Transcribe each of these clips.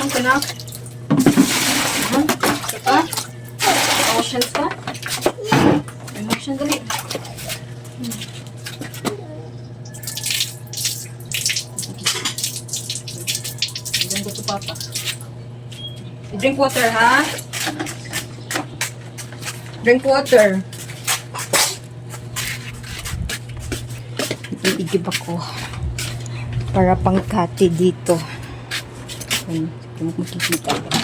Saan ka na? Saka? Emotions ka? Emotion dali. Diyan ko to papa. I-drink water ha? Drink water. Iigib ako para pangkati dito. Kung makikita ba?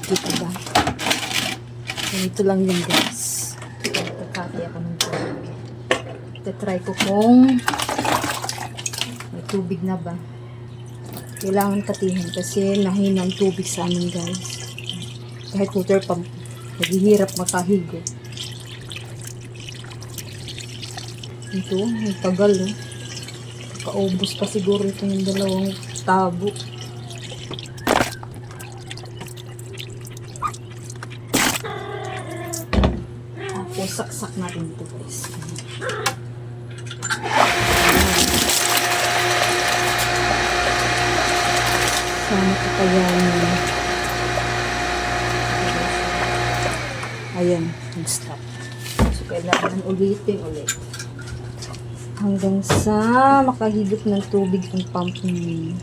Dito ba? Ganito lang yung guys. Pagkati ako ng tubig. Try ko kung may tubig na ba. Kailangan katihin kasi nahina ang tubig sa amin guys. Kahit water pump, naghihirap makahigo. Ito, ang tagal eh. Kaubos pa siguro ito yung dalawang tabo. Tapos saksak natin ito guys. Sana kakayanin. Ayan, nag-stop. So, kailangan ulitin ulit. Hanggang sa makahigop ng tubig ang pump niya.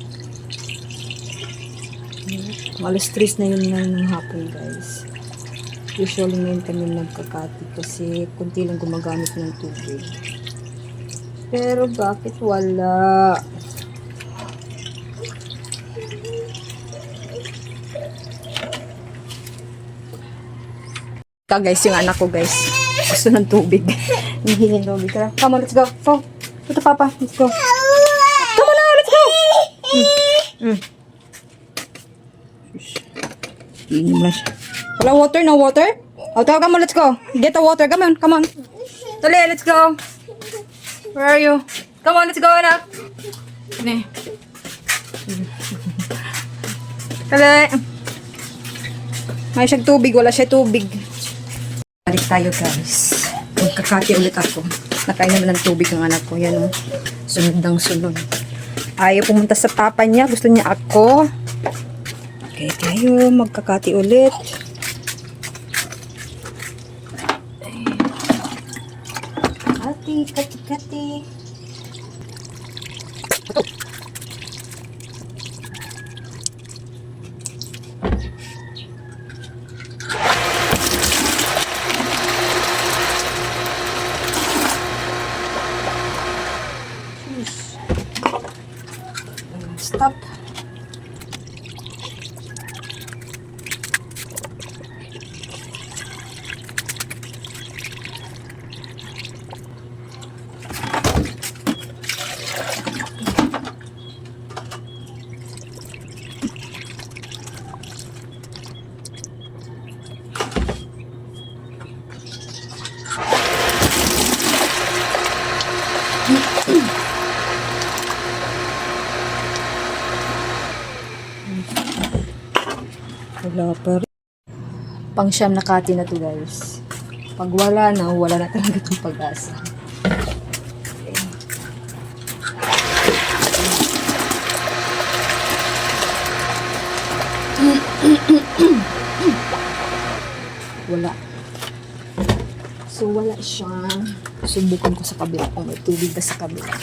Alas 3 na yun ng hapon guys. Usually ngayon kami nagkakati kasi kunti lang gumagamit ng tubig. Pero bakit wala? Guys, yung anak ko guys gusto ng tubig. Hihingin tubig. Come on, let's go. Go. Ito papa, let's go. Come on now, let's go. Hihingin mo lang siya. Wala water, no water? Oh, come on, let's go. Get the water, come on, come on. Dali, let's go. Where are you? Come on, let's go, anak. Dali. Dali. May siyang tubig, wala siya tubig. Balik tayo guys. Magkakati ulit ako. Nakain naman ng tubig ang anak ko. Yan o. Sunod ng sunod. Ayaw pumunta sa papa niya. Gusto niya ako. Okay tayo. Magkakati ulit. Kati, kati, kati. Stop. Wala pa rin. Pang siyam na kati na to guys. Pag wala na talaga itong pag-asa. Wala. So wala siya. Subukan ko sa kabila kung may tubig ba sa kabila.